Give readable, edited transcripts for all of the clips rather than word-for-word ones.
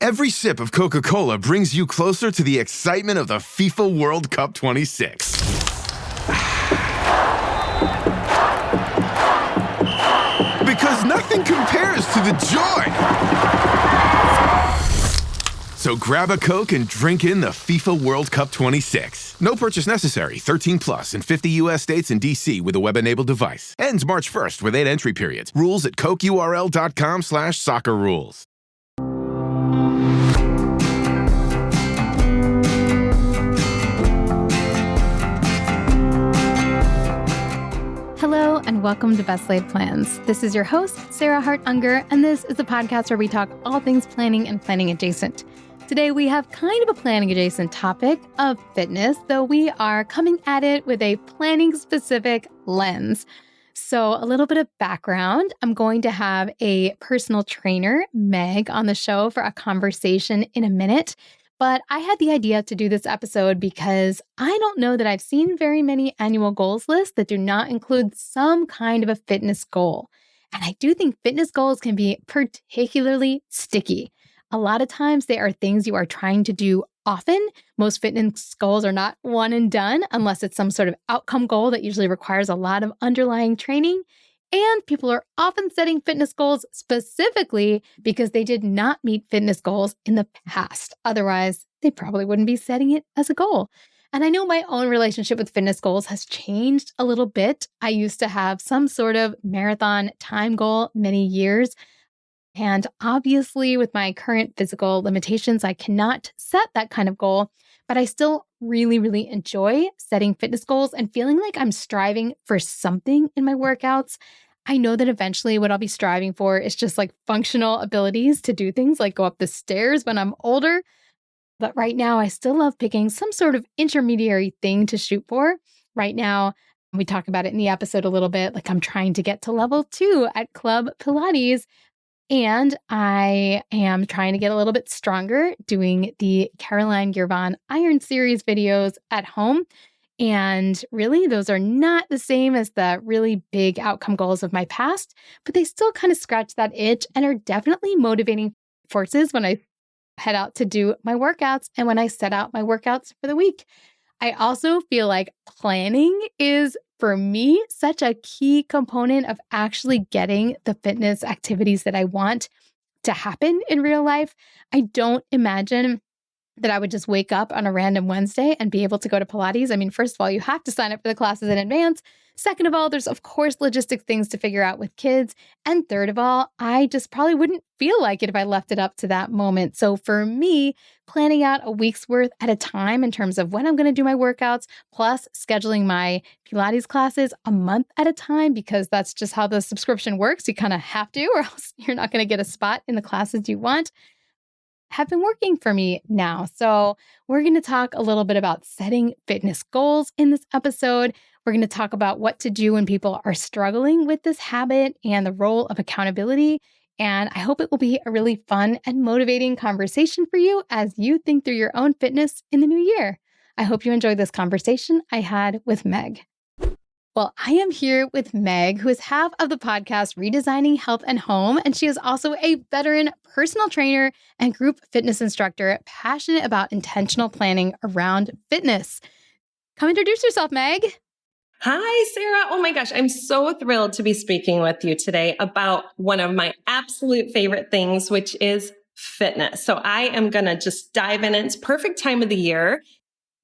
Every sip of Coca-Cola brings you closer to the excitement of the FIFA World Cup 26. Because nothing compares to the joy. So grab a Coke and drink in the FIFA World Cup 26. No purchase necessary. 13 plus in 50 U.S. states and D.C. with a web-enabled device. Ends March 1st with 8 entry periods. Rules at cokeurl.com/soccerrules. Hello and welcome to Best Laid Plans. This is your host, Sarah Hart-Unger, and this is a podcast where we talk all things planning and planning adjacent. Today we have kind of a planning adjacent topic of fitness, though we are coming at it with a planning specific lens. So a little bit of background, I'm going to have a personal trainer, Meg, on the show for a conversation in a minute. But I had the idea to do this episode because I don't know that I've seen very many annual goals lists that do not include some kind of a fitness goal. And I do think fitness goals can be particularly sticky. A lot of times they are things you are trying to do often. Most fitness goals are not one and done unless it's some sort of outcome goal that usually requires a lot of underlying training. And people are often setting fitness goals specifically because they did not meet fitness goals in the past. Otherwise, they probably wouldn't be setting it as a goal. And I know my own relationship with fitness goals has changed a little bit. I used to have some sort of marathon time goal many years. And obviously, with my current physical limitations, I cannot set that kind of goal. But I still really enjoy setting fitness goals and feeling like I'm striving for something in my workouts. I know that eventually what I'll be striving for is just like functional abilities to do things like go up the stairs when I'm older. But right now, I still love picking some sort of intermediary thing to shoot for. Right now, we talk about it in the episode a little bit, like I'm trying to get to level 2 at Club Pilates. And I am trying to get a little bit stronger doing the Caroline Girvan Iron Series videos at home. And really, those are not the same as the really big outcome goals of my past, but they still kind of scratch that itch and are definitely motivating forces when I head out to do my workouts and when I set out my workouts for the week. I also feel like planning is, for me, such a key component of actually getting the fitness activities that I want to happen in real life. I don't imagine that I would just wake up on a random Wednesday and be able to go to Pilates. I mean, first of all, you have to sign up for the classes in advance. Second of all, there's of course logistic things to figure out with kids. And third of all, I just probably wouldn't feel like it if I left it up to that moment. So for me, planning out a week's worth at a time in terms of when I'm going to do my workouts, plus scheduling my Pilates classes a month at a time, because that's just how the subscription works. You kind of have to, or else you're not going to get a spot in the classes you want, have been working for me now. So we're going to talk a little bit about setting fitness goals in this episode. We're going to talk about what to do when people are struggling with this habit and the role of accountability. And I hope it will be a really fun and motivating conversation for you as you think through your own fitness in the new year. I hope you enjoyed this conversation I had with Meg. Well, I am here with Meg, who is half of the podcast Redesigning Health and Home, and she is also a veteran personal trainer and group fitness instructor passionate about intentional planning around fitness. Come introduce yourself, Meg. Hi, Sarah. Oh my gosh, I'm so thrilled to be speaking with you today about one of my absolute favorite things, which is fitness. So I am going to just dive in. It's perfect time of the year.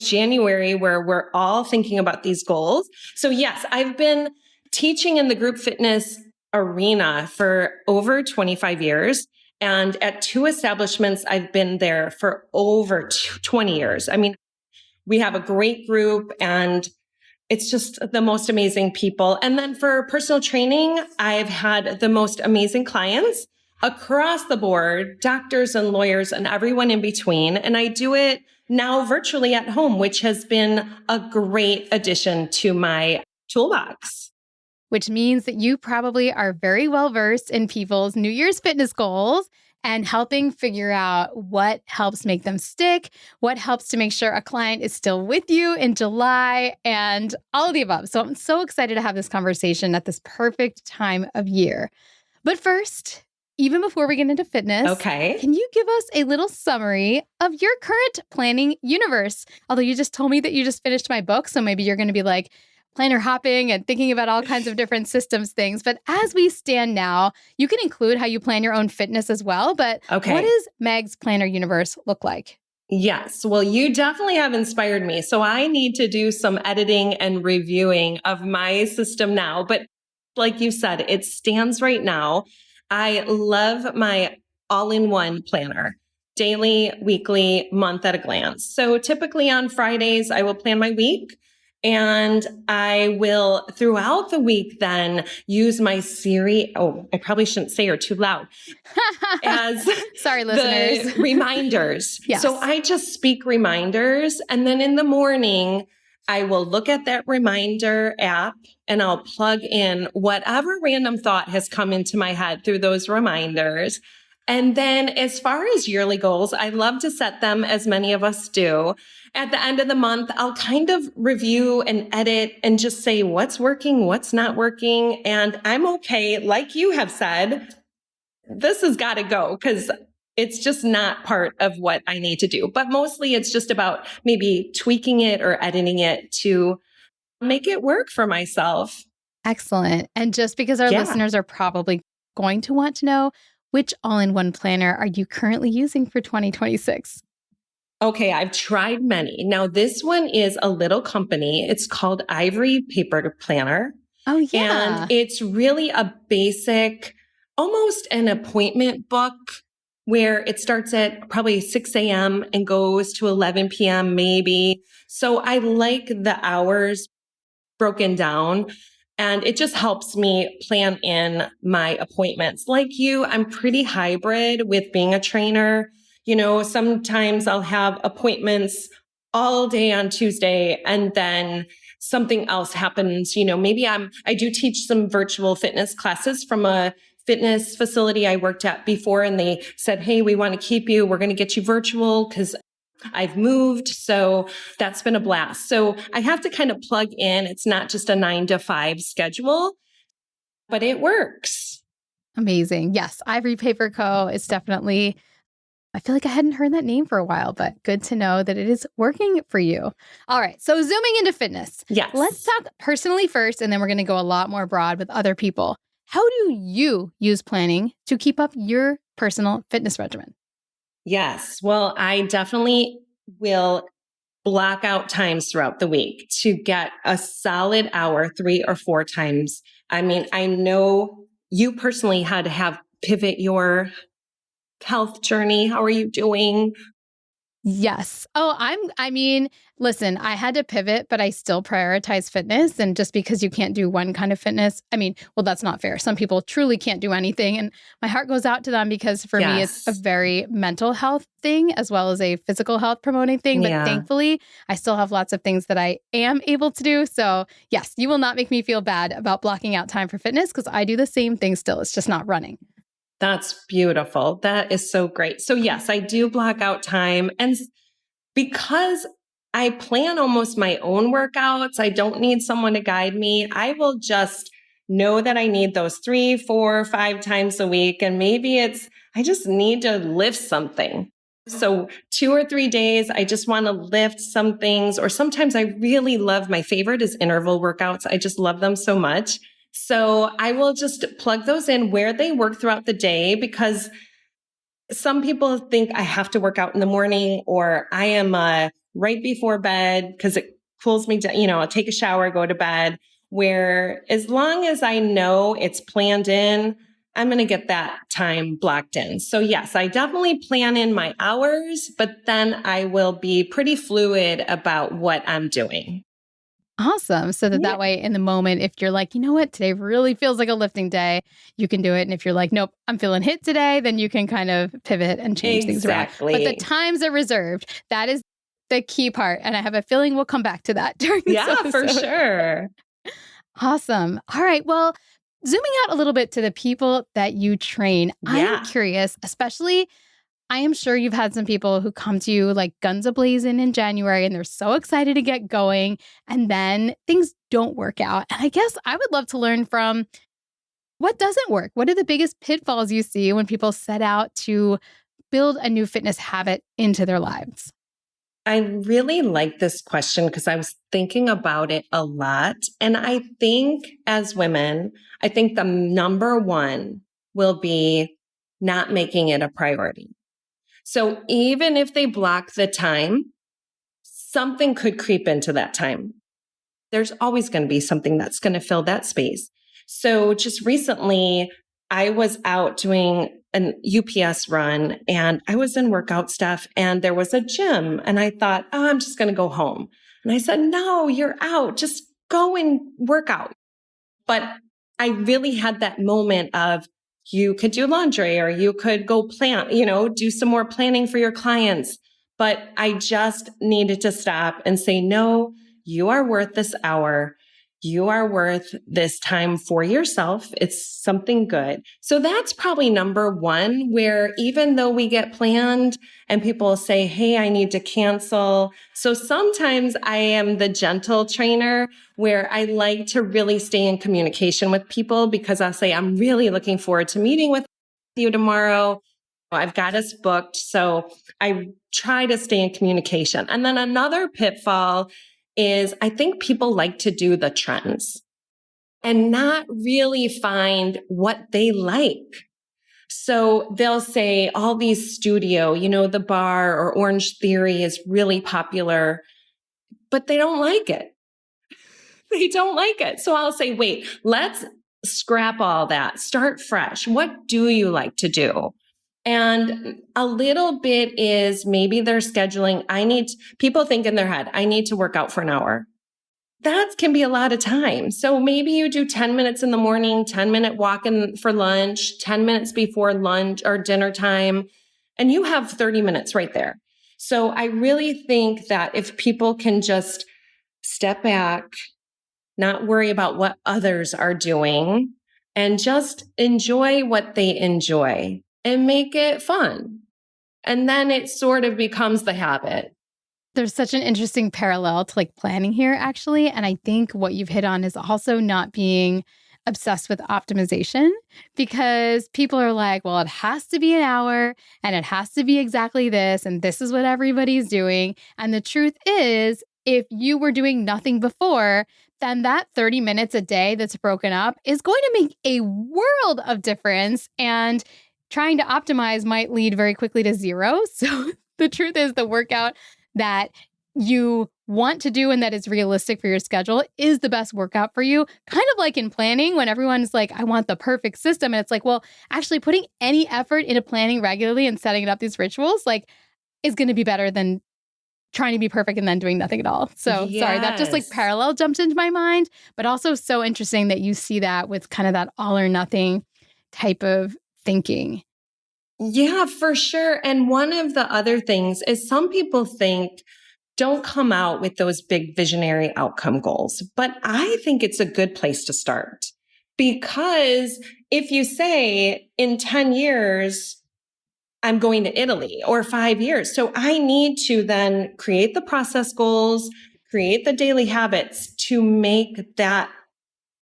January, where we're all thinking about these goals. So yes, I've been teaching in the group fitness arena for over 25 years. And at 2 establishments, I've been there for over 20 years. I mean, we have a great group and it's just the most amazing people. And then for personal training, I've had the most amazing clients across the board, doctors and lawyers and everyone in between. And I do it now virtually at home, which has been a great addition to my toolbox. Which means that you probably are very well versed in people's New Year's fitness goals and helping figure out what helps make them stick, what helps to make sure a client is still with you in July, and all of the above. So I'm so excited to have this conversation at this perfect time of year. But first, even before we get into fitness, Okay. can you give us a little summary of your current planning universe? Although you just told me that you just finished my book, so maybe you're going to be like planner hopping and thinking about all kinds of different systems things. But as we stand now, you can include how you plan your own fitness as well. But Okay. what does Meg's planner universe look like? Yes. Well, you definitely have inspired me. So I need to do some editing and reviewing of my system now. But like you said, it stands right now. I love my all-in-one planner, daily, weekly, month at a glance. So typically on Fridays, I will plan my week. And I will throughout the week then use my Siri. Oh, I probably shouldn't say her too loud. As Sorry, listeners. the reminders. Yes. So I just speak reminders. And then in the morning, I will look at that reminder app and I'll plug in whatever random thought has come into my head through those reminders. And then as far as yearly goals, I love to set them, as many of us do. At the end of the month, I'll kind of review and edit and just say what's working, what's not working. And I'm okay, like you have said, this has got to go because it's just not part of what I need to do. But mostly it's just about maybe tweaking it or editing it to make it work for myself. Excellent. And just because our Yeah. listeners are probably going to want to know, which all-in-one planner are you currently using for 2026? Okay, I've tried many. Now, this one is a little company. It's called Ivory Paper Planner. Oh, yeah. And it's really a basic, almost an appointment book where it starts at probably 6 a.m. and goes to 11 p.m. maybe. So I like the hours broken down. And it just helps me plan in my appointments. Like you, I'm pretty hybrid with being a trainer. You know, sometimes I'll have appointments all day on Tuesday and then something else happens. You know, maybe I do teach some virtual fitness classes from a fitness facility I worked at before. And they said, hey, we want to keep you. We're going to get you virtual because I've moved. So that's been a blast. So I have to kind of plug in. It's not just a 9 to 5 schedule, but it works. Amazing. Yes. Ivory Paper Co. is definitely, I feel like I hadn't heard that name for a while, but good to know that it is working for you. All right. So zooming into fitness. Yes. Let's talk personally first, and then we're going to go a lot more broad with other people. How do you use planning to keep up your personal fitness regimen? Yes. Well, I definitely will block out times throughout the week to get a solid hour, 3 or 4 times. I mean, I know you personally had to have pivot your health journey. How are you doing? Yes. Oh, listen, I had to pivot, but I still prioritize fitness. And just because you can't do one kind of fitness, well, that's not fair. Some people truly can't do anything. And my heart goes out to them because for me, it's a very mental health thing as well as a physical health promoting thing. But thankfully, I still have lots of things that I am able to do. So yes, you will not make me feel bad about blocking out time for fitness because I do the same thing still. It's just not running. That's beautiful. That is so great. So yes, I do block out time. And because I plan almost my own workouts, I don't need someone to guide me. I will just know that I need those 3, 4, 5 times a week. And maybe I just need to lift something. So 2 or 3 days, I just want to lift some things. Or sometimes I really love, my favorite is interval workouts. I just love them so much. So I will just plug those in where they work throughout the day because some people think I have to work out in the morning or I am right before bed because it cools me down. You know, I'll take a shower, go to bed, where as long as I know it's planned in, I'm going to get that time blocked in. So yes, I definitely plan in my hours, but then I will be pretty fluid about what I'm doing. Awesome. So that way in the moment, if you're like, you know what, today really feels like a lifting day, you can do it. And if you're like, nope, I'm feeling hit today, then you can kind of pivot and change things around. But the times are reserved. That is the key part. And I have a feeling we'll come back to that during this episode. For sure. Awesome. All right. Well, zooming out a little bit to the people that you train, I'm curious, especially I am sure you've had some people who come to you like guns a-blazing in January and they're so excited to get going and then things don't work out. And I guess I would love to learn from What doesn't work? What are the biggest pitfalls you see when people set out to build a new fitness habit into their lives? I really like this question because I was thinking about it a lot. And I think as women, I think the number one will be not making it a priority. So even if they block the time, something could creep into that time. There's always going to be something that's going to fill that space. So just recently, I was out doing an UPS run and I was in workout stuff and there was a gym and I thought, oh, I'm just going to go home. And I said, no, you're out. Just go and work out. But I really had that moment of you could do laundry or you could go plant, do some more planning for your clients. But I just needed to stop and say, no, you are worth this hour. You are worth this time for yourself. It's something good. So that's probably number one, where even though we get planned and people say, hey, I need to cancel. So sometimes I am the gentle trainer where I like to really stay in communication with people because I'll say, I'm really looking forward to meeting with you tomorrow. I've got us booked. So I try to stay in communication. And then another pitfall is I think people like to do the trends and not really find what they like. So they'll say all these studio, the bar or Orange Theory is really popular, but they don't like it. They don't like it. So I'll say, wait, let's scrap all that. Start fresh. What do you like to do? And a little bit is maybe they're scheduling. People think in their head, I need to work out for an hour. That can be a lot of time. So maybe you do 10 minutes in the morning, 10-minute walk in for lunch, 10 minutes before lunch or dinner time, and you have 30 minutes right there. So I really think that if people can just step back, not worry about what others are doing, and just enjoy what they enjoy and make it fun. And then it sort of becomes the habit. There's such an interesting parallel to like planning here, actually. And I think what you've hit on is also not being obsessed with optimization, because people are like, well, it has to be an hour and it has to be exactly this. And this is what everybody's doing. And the truth is, if you were doing nothing before, then that 30 minutes a day that's broken up is going to make a world of difference. And trying to optimize might lead very quickly to zero. So the truth is, the workout that you want to do and that is realistic for your schedule is the best workout for you. Kind of like in planning, when everyone's like, I want the perfect system. And it's like, well, actually putting any effort into planning regularly and setting up these rituals, is going to be better than trying to be perfect and then doing nothing at all. So sorry, that just parallel jumped into my mind, but also so interesting that you see that with kind of that all or nothing type of thinking. Yeah, for sure. And one of the other things is some people think don't come out with those big visionary outcome goals, but I think it's a good place to start, because if you say in 10 years, I'm going to Italy, or 5 years. So I need to then create the process goals, create the daily habits to make that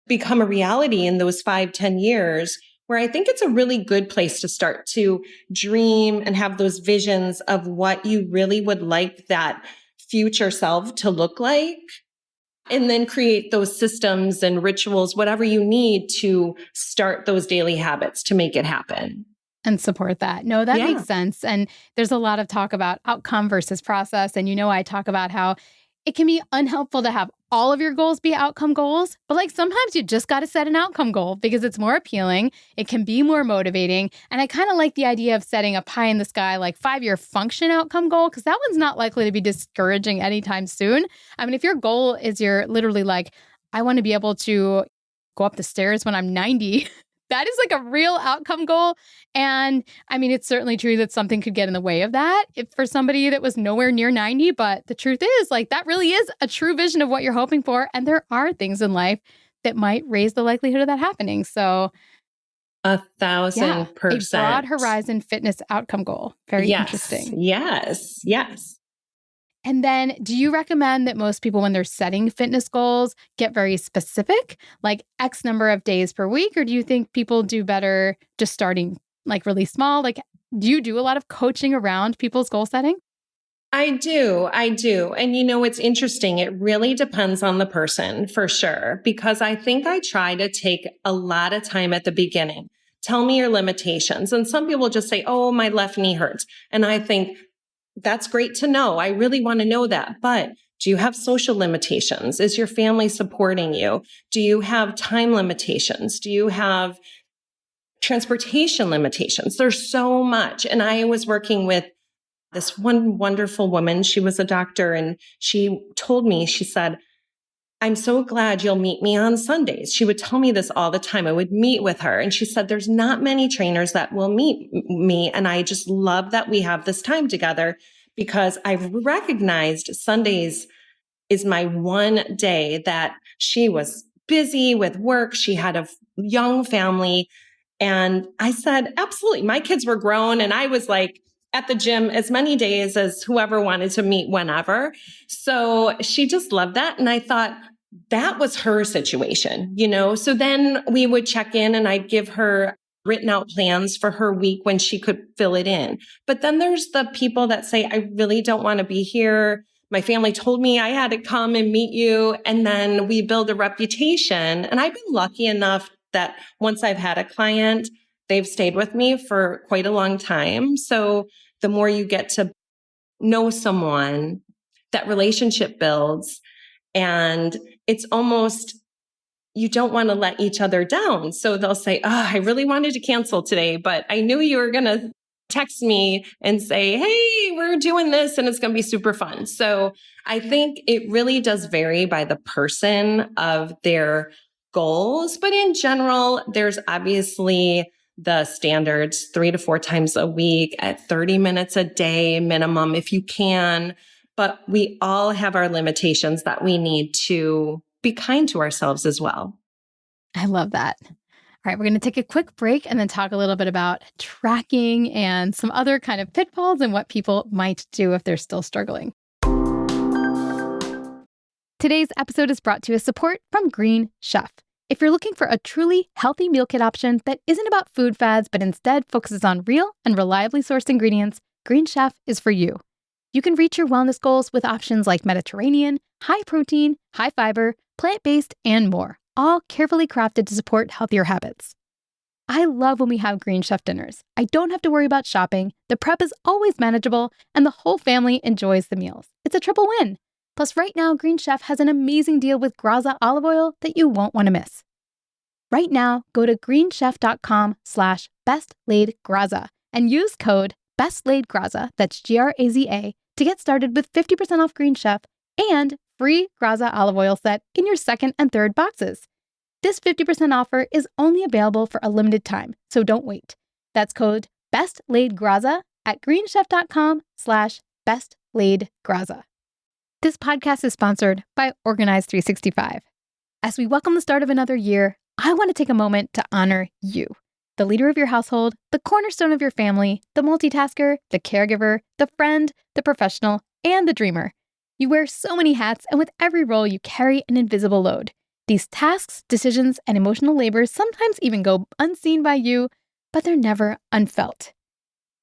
become a reality in those 5-10 years, where I think it's a really good place to start to dream and have those visions of what you really would like that future self to look like. And then create those systems and rituals, whatever you need to start those daily habits to make it happen. And support that. No, that makes sense. And there's a lot of talk about outcome versus process. And I talk about how it can be unhelpful to have all of your goals be outcome goals, but sometimes you just got to set an outcome goal because it's more appealing. It can be more motivating. And I kind of like the idea of setting a pie in the sky, 5-year function outcome goal, because that one's not likely to be discouraging anytime soon. I mean, if your goal is you're literally I want to be able to go up the stairs when I'm 90, that is a real outcome goal. And I mean, it's certainly true that something could get in the way of that for somebody that was nowhere near 90. But the truth is, that really is a true vision of what you're hoping for. And there are things in life that might raise the likelihood of that happening. So 1,000%. A broad horizon fitness outcome goal. Very interesting. Yes. And then do you recommend that most people, when they're setting fitness goals, get very specific, like X number of days per week? Or do you think people do better just starting like really small? Like, do you do a lot of coaching around people's goal setting? I do. I do. And it's interesting. It really depends on the person for sure, because I think I try to take a lot of time at the beginning. Tell me your limitations. And some people just say, oh, my left knee hurts. And I think that's great to know. I really want to know that. But do you have social limitations? Is your family supporting you? Do you have time limitations? Do you have transportation limitations? There's so much. And I was working with this one wonderful woman. She was a doctor, and she told me, she said, I'm so glad you'll meet me on Sundays. She would tell me this all the time. I would meet with her, and she said, there's not many trainers that will meet me. And I just love that we have this time together, because I've recognized Sundays is my one day that she was busy with work. She had a young family. And I said, absolutely. My kids were grown, and I was like, at the gym as many days as whoever wanted to meet whenever. So she just loved that. And I thought that was her situation, So then we would check in, and I'd give her written out plans for her week when she could fill it in. But then there's the people that say, I really don't want to be here. My family told me I had to come and meet you. And then we build a reputation. And I've been lucky enough that once I've had a client, they've stayed with me for quite a long time. So the more you get to know someone, that relationship builds, and it's almost, you don't want to let each other down. So they'll say, oh, I really wanted to cancel today, but I knew you were going to text me and say, hey, we're doing this and it's going to be super fun. So I think it really does vary by the person of their goals. But in general, there's obviously the standards 3 to 4 times a week at 30 minutes a day minimum if you can. But we all have our limitations that we need to be kind to ourselves as well. I love that. All right, we're going to take a quick break and then talk a little bit about tracking and some other kind of pitfalls and what people might do if they're still struggling. Today's episode is brought to you with support from Green Chef. If you're looking for a truly healthy meal kit option that isn't about food fads, but instead focuses on real and reliably sourced ingredients, Green Chef is for you. You can reach your wellness goals with options like Mediterranean, high protein, high fiber, plant-based, and more, all carefully crafted to support healthier habits. I love when we have Green Chef dinners. I don't have to worry about shopping, the prep is always manageable, and the whole family enjoys the meals. It's a triple win. Plus, right now, Green Chef has an amazing deal with Graza olive oil that you won't want to miss. Right now, go to greenchef.com/bestlaidgraza and use code bestlaidgraza, that's Graza, to get started with 50% off Green Chef and free Graza olive oil set in your second and third boxes. This 50% offer is only available for a limited time, so don't wait. That's code bestlaidgraza at greenchef.com/bestlaidgraza. This podcast is sponsored by Organize 365. As we welcome the start of another year, I want to take a moment to honor you, the leader of your household, the cornerstone of your family, the multitasker, the caregiver, the friend, the professional, and the dreamer. You wear so many hats, and with every role, you carry an invisible load. These tasks, decisions, and emotional labors sometimes even go unseen by you, but they're never unfelt.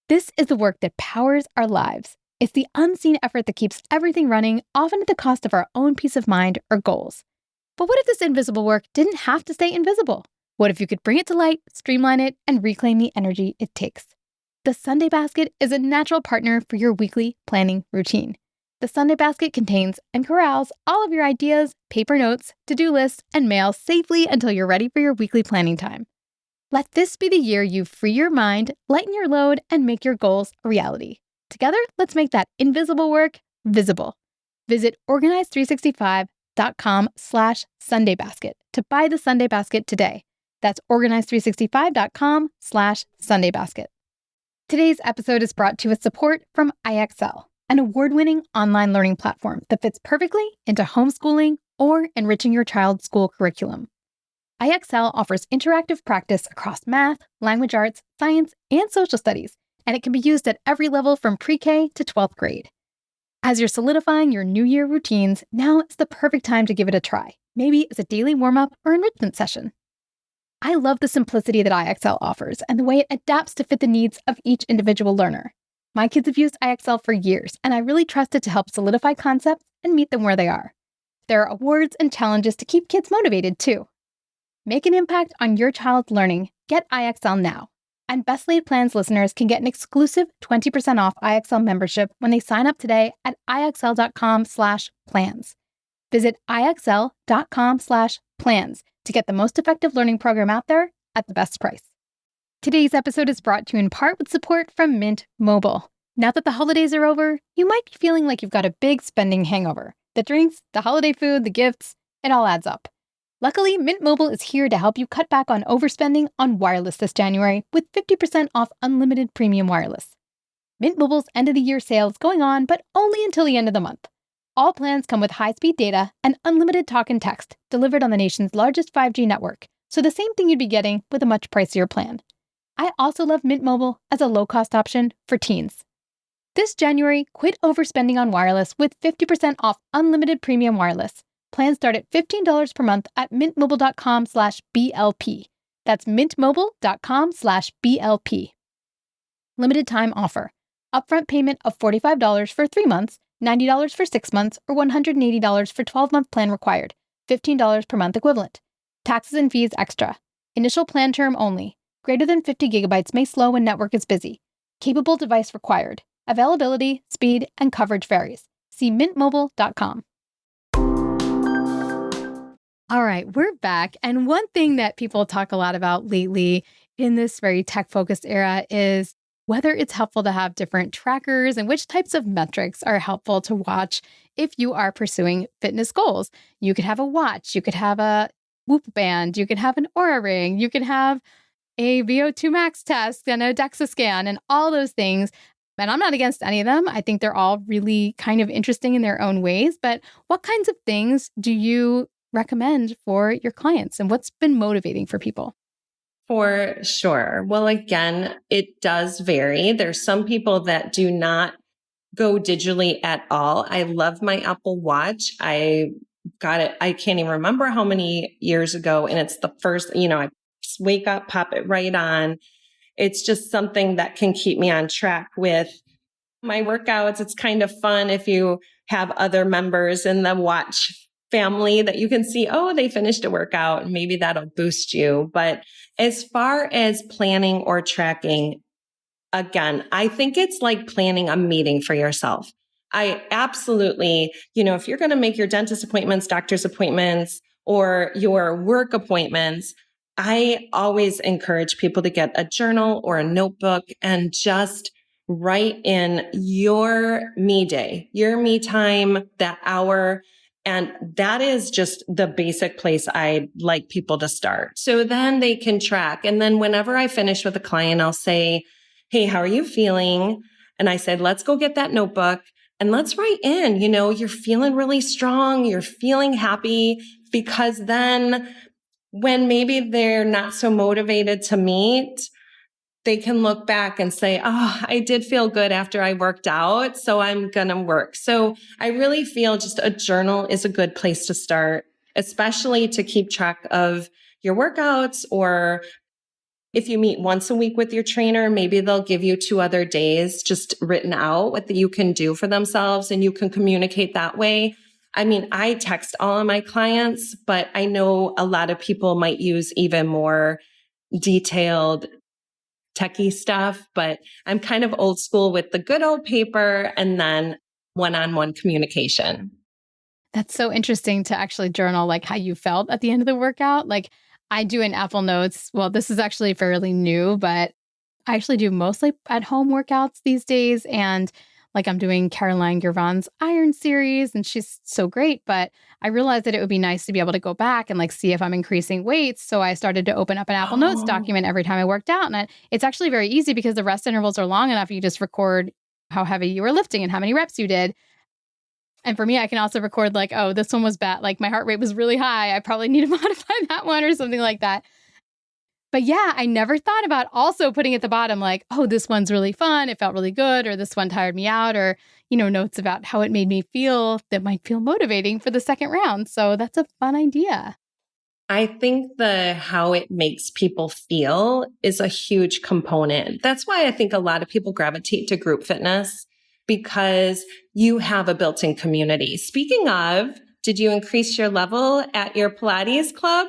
This is the work that powers our lives. It's the unseen effort that keeps everything running, often at the cost of our own peace of mind or goals. But what if this invisible work didn't have to stay invisible? What if you could bring it to light, streamline it, and reclaim the energy it takes? The Sunday Basket is a natural partner for your weekly planning routine. The Sunday Basket contains and corrals all of your ideas, paper notes, to-do lists, and mail safely until you're ready for your weekly planning time. Let this be the year you free your mind, lighten your load, and make your goals a reality. Together, let's make that invisible work visible. Visit organize365.com/SundayBasket to buy the Sunday Basket today. That's organize365.com/SundayBasket. Today's episode is brought to you with support from IXL, an award-winning online learning platform that fits perfectly into homeschooling or enriching your child's school curriculum. IXL offers interactive practice across math, language arts, science, and social studies, and it can be used at every level from pre-K to 12th grade. As you're solidifying your New Year routines, now is the perfect time to give it a try. Maybe as a daily warm-up or enrichment session. I love the simplicity that IXL offers and the way it adapts to fit the needs of each individual learner. My kids have used IXL for years, and I really trust it to help solidify concepts and meet them where they are. There are awards and challenges to keep kids motivated, too. Make an impact on your child's learning. Get IXL now. And Best Laid Plans listeners can get an exclusive 20% off IXL membership when they sign up today at IXL.com/plans. Visit IXL.com/plans to get the most effective learning program out there at the best price. Today's episode is brought to you in part with support from Mint Mobile. Now that the holidays are over, you might be feeling like you've got a big spending hangover. The drinks, the holiday food, the gifts, it all adds up. Luckily, Mint Mobile is here to help you cut back on overspending on wireless this January with 50% off unlimited premium wireless. Mint Mobile's end-of-the-year sale is going on, but only until the end of the month. All plans come with high-speed data and unlimited talk and text delivered on the nation's largest 5G network, so the same thing you'd be getting with a much pricier plan. I also love Mint Mobile as a low-cost option for teens. This January, quit overspending on wireless with 50% off unlimited premium wireless. Plans start at $15 per month at mintmobile.com/BLP. That's mintmobile.com/BLP. Limited time offer. Upfront payment of $45 for 3 months, $90 for 6 months, or $180 for 12-month plan required. $15 per month equivalent. Taxes and fees extra. Initial plan term only. Greater than 50 gigabytes may slow when network is busy. Capable device required. Availability, speed, and coverage varies. See mintmobile.com. All right, we're back. And one thing that people talk a lot about lately in this very tech-focused era is whether it's helpful to have different trackers and which types of metrics are helpful to watch if you are pursuing fitness goals. You could have a watch, you could have a Whoop band, you could have an Oura ring, you could have a VO2 max test and a DEXA scan and all those things. And I'm not against any of them. I think they're all really kind of interesting in their own ways. But what kinds of things do you recommend for your clients and what's been motivating for people? For sure. Well, again, it does vary. There's some people that do not go digitally at all. I love my Apple Watch. I got it. I can't even remember how many years ago. And it's the first, I just wake up, pop it right on. It's just something that can keep me on track with my workouts. It's kind of fun if you have other members in the watch family that you can see, oh, they finished a workout, and maybe that'll boost you. But as far as planning or tracking, again, I think it's like planning a meeting for yourself. I absolutely, if you're going to make your dentist appointments, doctor's appointments, or your work appointments, I always encourage people to get a journal or a notebook and just write in your me day, your me time, that hour. And that is just the basic place I like people to start. So then they can track. And then whenever I finish with a client, I'll say, hey, how are you feeling? And I said, let's go get that notebook and let's write in, you're feeling really strong. You're feeling happy, because then when maybe they're not so motivated to meet, they can look back and say, oh, I did feel good after I worked out, so I'm going to work. So I really feel just a journal is a good place to start, especially to keep track of your workouts. Or if you meet once a week with your trainer, maybe they'll give you 2 other days just written out what you can do for themselves, and you can communicate that way. I mean, I text all of my clients, but I know a lot of people might use even more detailed techie stuff, but I'm kind of old school with the good old paper and then one-on-one communication. That's so interesting to actually journal like how you felt at the end of the workout. Like I do in Apple Notes. Well, this is actually fairly new, but I actually do mostly at home workouts these days. And like I'm doing Caroline Girvan's Iron series, and she's so great. But I realized that it would be nice to be able to go back and like see if I'm increasing weights. So I started to open up an Apple Notes document every time I worked out. And it's actually very easy because the rest intervals are long enough. You just record how heavy you were lifting and how many reps you did. And for me, I can also record like, oh, this one was bad. Like my heart rate was really high. I probably need to modify that one or something like that. But yeah, I never thought about also putting at the bottom like, oh, this one's really fun. It felt really good. Or this one tired me out. Or, notes about how it made me feel that might feel motivating for the second round. So that's a fun idea. I think the how it makes people feel is a huge component. That's why I think a lot of people gravitate to group fitness because you have a built-in community. Speaking of, did you increase your level at your Pilates club?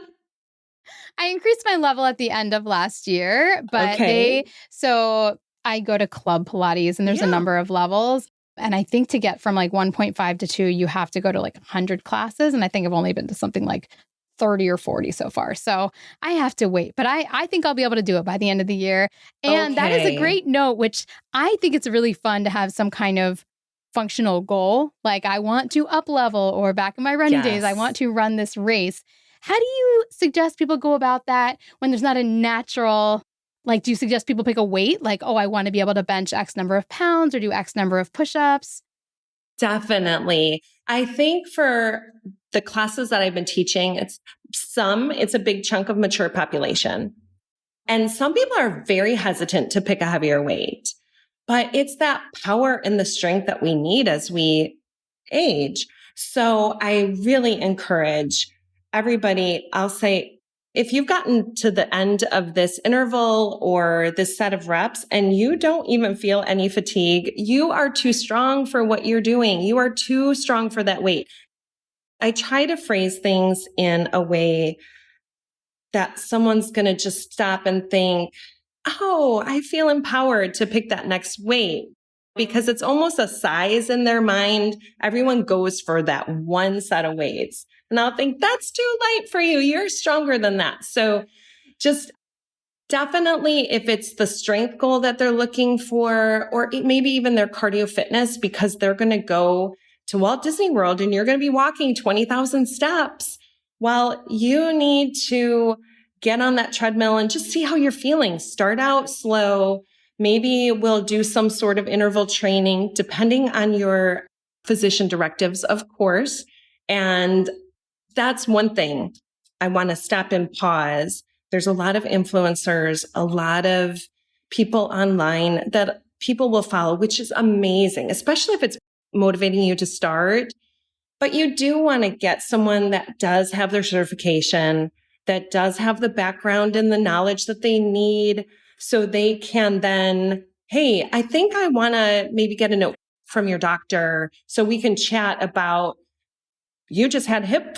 I increased my level at the end of last year, but Okay. so I go to Club Pilates and there's a Yeah. number of levels. And I think to get from like 1.5 to 2, you have to go to like 100 classes. And I think I've only been to something like 30 or 40 so far. So I have to wait, but I think I'll be able to do it by the end of the year. And that is a Okay. great note, which I think it's really fun to have some kind of functional goal. Like I want to up level, or back in my running days, I Yes. want to run this race. How do you suggest people go about that when there's not a natural, like, do you suggest people pick a weight? Like, oh, I want to be able to bench X number of pounds or do X number of push-ups? Definitely. I think for the classes that I've been teaching, it's a big chunk of mature population. And some people are very hesitant to pick a heavier weight, but it's that power and the strength that we need as we age. So I really encourage everybody. I'll say, if you've gotten to the end of this interval or this set of reps and you don't even feel any fatigue, you are too strong for what you're doing. You are too strong for that weight. I try to phrase things in a way that someone's going to just stop and think, oh, I feel empowered to pick that next weight, because it's almost a size in their mind. Everyone goes for that one set of weights. And I'll think that's too light for you. You're stronger than that. So just definitely, if it's the strength goal that they're looking for, or maybe even their cardio fitness, because they're going to go to Walt Disney World and you're going to be walking 20,000 steps. Well, you need to get on that treadmill and just see how you're feeling. Start out slow. Maybe we'll do some sort of interval training, depending on your physician directives, of course. And that's one thing I want to stop and pause. There's a lot of influencers, a lot of people online that people will follow, which is amazing, especially if it's motivating you to start. But you do want to get someone that does have their certification, that does have the background and the knowledge that they need, so they can then, hey, I think I want to maybe get a note from your doctor so we can chat about, you just had hip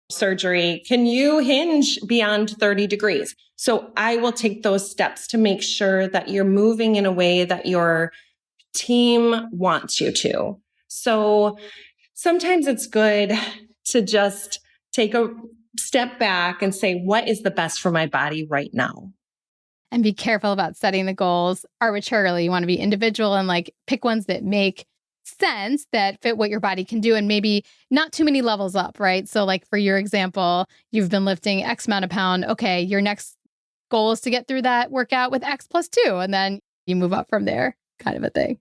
surgery. Can you hinge beyond 30 degrees? So I will take those steps to make sure that you're moving in a way that your team wants you to. So sometimes it's good to just take a step back and say, what is the best for my body right now? And be careful about setting the goals arbitrarily. You want to be individual and like pick ones that make sense, that fit what your body can do, and maybe not too many levels up, right? So like for your example, you've been lifting X amount of pound. Okay, your next goal is to get through that workout with X plus 2, and then you move up from there, kind of a thing.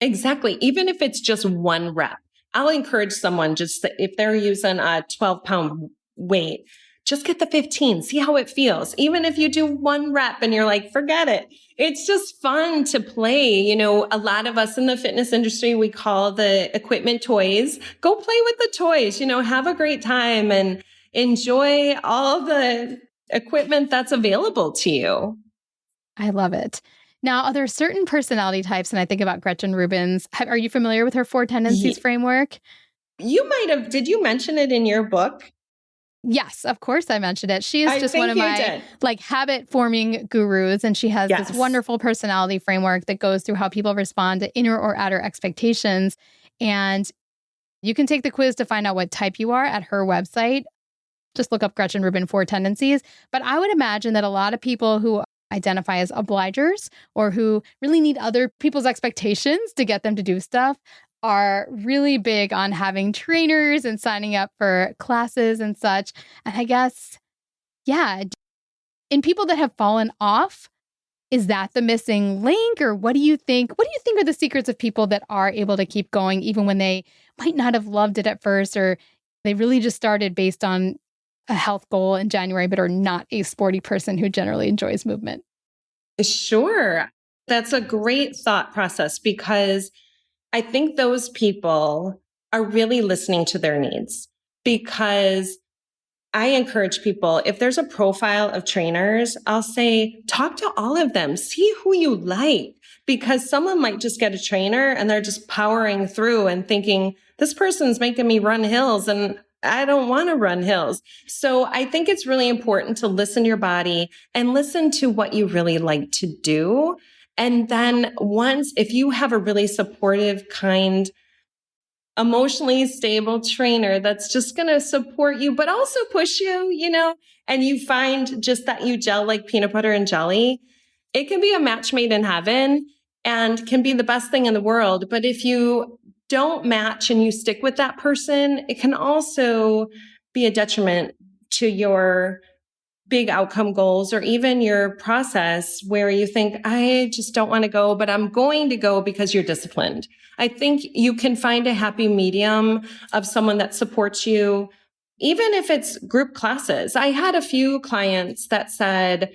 Exactly. Even if it's just one rep, I'll encourage someone, just if they're using a 12-pound weight, just get the 15, see how it feels. Even if you do one rep and you're like, forget it. It's just fun to play. You know, a lot of us in the fitness industry, we call the equipment toys. Go play with the toys, have a great time and enjoy all the equipment that's available to you. I love it. Now, are there certain personality types, and I think about Gretchen Rubin's, are you familiar with her 4 tendencies framework? You might have, did you mention it in your book? Yes, of course I mentioned it. She is just one of my habit forming gurus, and she has this wonderful personality framework that goes through how people respond to inner or outer expectations. And you can take the quiz to find out what type you are at her website. Just look up Gretchen Rubin 4 tendencies. But I would imagine that a lot of people who identify as obligers, or who really need other people's expectations to get them to do stuff, are really big on having trainers and signing up for classes and such. And I guess, yeah, in people that have fallen off, is that the missing link? Or what do you think? What do you think are the secrets of people that are able to keep going even when they might not have loved it at first, or they really just started based on a health goal in January, but are not a sporty person who generally enjoys movement? Sure. That's a great thought process because I think those people are really listening to their needs, because I encourage people, if there's a profile of trainers, I'll say, talk to all of them, see who you like, because someone might just get a trainer and they're just powering through and thinking, this person's making me run hills and I don't want to run hills. So I think it's really important to listen to your body and listen to what you really like to do. And then if you have a really supportive, kind, emotionally stable trainer that's just going to support you, but also push you, and you find just that you gel like peanut butter and jelly, it can be a match made in heaven and can be the best thing in the world. But if you don't match and you stick with that person, it can also be a detriment to your big outcome goals or even your process where you think, I just don't want to go, but I'm going to go because you're disciplined. I think you can find a happy medium of someone that supports you, even if it's group classes. I had a few clients that said,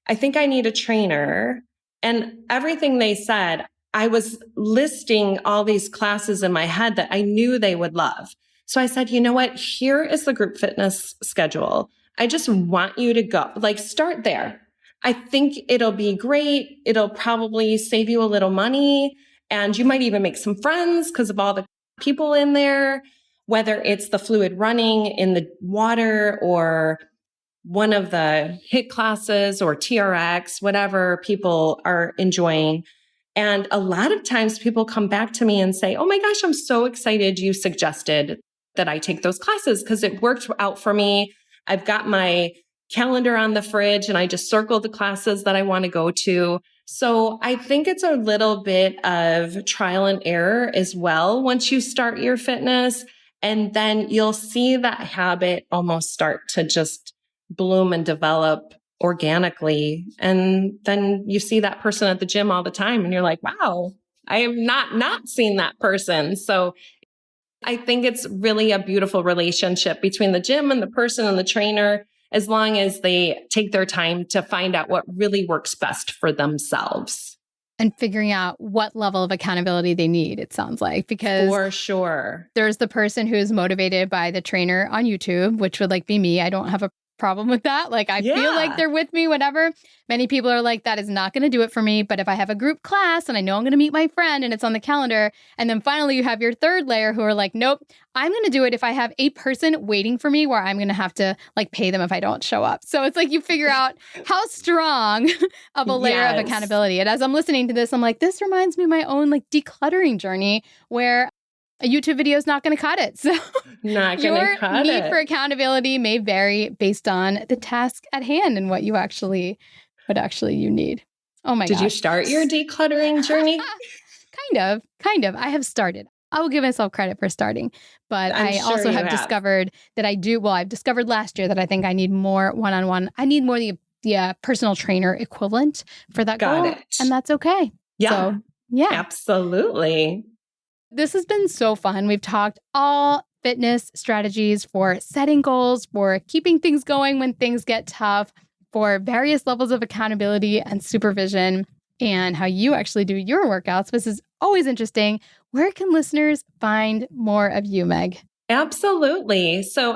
I think I need a trainer. And everything they said, I was listing all these classes in my head that I knew they would love. So I said, you know what? Here is the group fitness schedule. I just want you to go. Start there. I think it'll be great. It'll probably save you a little money. And you might even make some friends because of all the people in there, whether it's the fluid running in the water or one of the HIIT classes or TRX, whatever people are enjoying. And a lot of times people come back to me and say, oh my gosh, I'm so excited you suggested that I take those classes because it worked out for me. I've got my calendar on the fridge and I just circle the classes that I want to go to. So I think it's a little bit of trial and error as well once you start your fitness. And then you'll see that habit almost start to just bloom and develop organically. And then you see that person at the gym all the time and you're like, wow, I have not seen that person. So I think it's really a beautiful relationship between the gym and the person and the trainer, as long as they take their time to find out what really works best for themselves. And figuring out what level of accountability they need, it sounds like, because for sure, there's the person who's motivated by the trainer on YouTube, which would be me. I don't have a problem with that. I feel like they're with me, whatever. Many people are like, that is not going to do it for me. But if I have a group class and I know I'm going to meet my friend and it's on the calendar, and then finally you have your third layer who are like, nope, I'm going to do it if I have a person waiting for me where I'm going to have to pay them if I don't show up. So it's you figure out how strong of a layer of accountability. And as I'm listening to this, I'm like, this reminds me of my own decluttering journey where a YouTube video is not going to cut it. So not going to cut it. Your need for accountability may vary based on the task at hand and what you actually need. Oh my gosh. Did you start your decluttering journey? Kind of. I have started. I will give myself credit for starting, but I also have discovered that I've discovered last year that I think I need more one-on-one. I need more the personal trainer equivalent for that goal. Got it. And that's okay. Yeah. So, yeah. Absolutely. This has been so fun. We've talked all fitness strategies for setting goals, for keeping things going when things get tough, for various levels of accountability and supervision, and how you actually do your workouts. This is always interesting. Where can listeners find more of you, Meg? Absolutely. So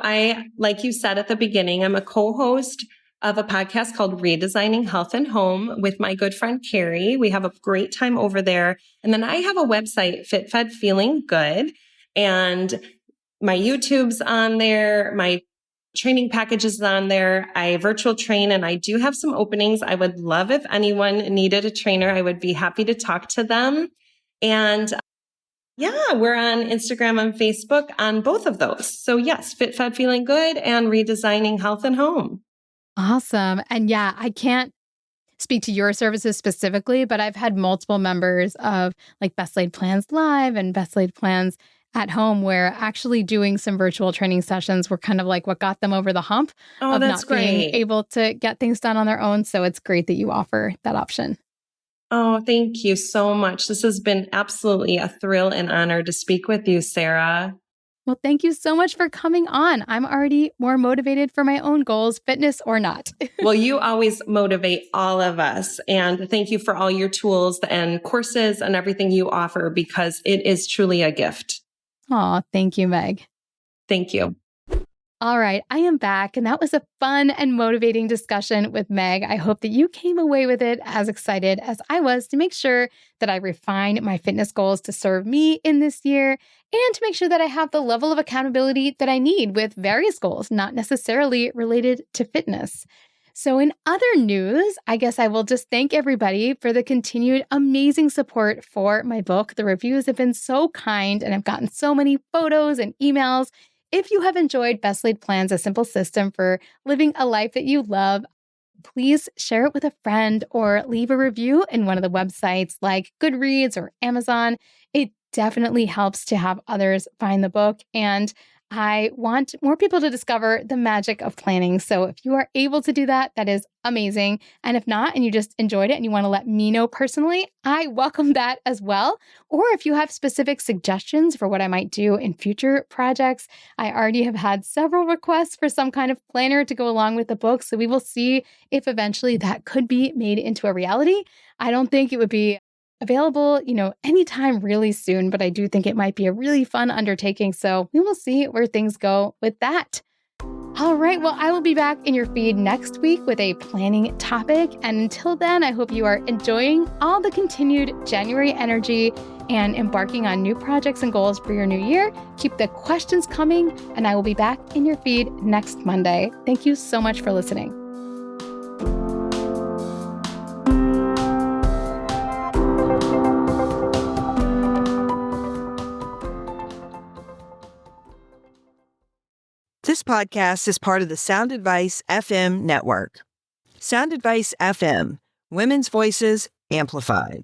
like you said at the beginning, I'm a co-host of a podcast called Redesigning Health and Home with my good friend, Carrie. We have a great time over there. And then I have a website, Fit Fed Feeling Good. And my YouTube's on there. My training package is on there. I virtual train and I do have some openings. I would love if anyone needed a trainer. I would be happy to talk to them. And we're on Instagram and Facebook on both of those. So yes, Fit Fed Feeling Good and Redesigning Health and Home. Awesome. And I can't speak to your services specifically, but I've had multiple members of Best Laid Plans Live and Best Laid Plans at Home where actually doing some virtual training sessions were kind of what got them over the hump of not being able to get things done on their own. So it's great that you offer that option. Oh, thank you so much. This has been absolutely a thrill and honor to speak with you, Sarah. Well, thank you so much for coming on. I'm already more motivated for my own goals, fitness or not. Well, you always motivate all of us. And thank you for all your tools and courses and everything you offer, because it is truly a gift. Aw, thank you, Meg. Thank you. All right, I am back, and that was a fun and motivating discussion with Meg. I hope that you came away with it as excited as I was to make sure that I refine my fitness goals to serve me in this year and to make sure that I have the level of accountability that I need with various goals, not necessarily related to fitness. So, in other news, I guess I will just thank everybody for the continued amazing support for my book. The reviews have been so kind, and I've gotten so many photos and emails. If you have enjoyed Best Laid Plans, a simple system for living a life that you love, please share it with a friend or leave a review in one of the websites like Goodreads or Amazon. It definitely helps to have others find the book. And I want more people to discover the magic of planning. So if you are able to do that, that is amazing. And if not, and you just enjoyed it and you want to let me know personally, I welcome that as well. Or if you have specific suggestions for what I might do in future projects, I already have had several requests for some kind of planner to go along with the book. So we will see if eventually that could be made into a reality. I don't think it would be available, anytime really soon, but I do think it might be a really fun undertaking. So we will see where things go with that. All right, well, I will be back in your feed next week with a planning topic. And until then, I hope you are enjoying all the continued January energy and embarking on new projects and goals for your new year. Keep the questions coming, and I will be back in your feed next Monday. Thank you so much for listening. This podcast is part of the Sound Advice FM network. Sound Advice FM, women's voices amplified.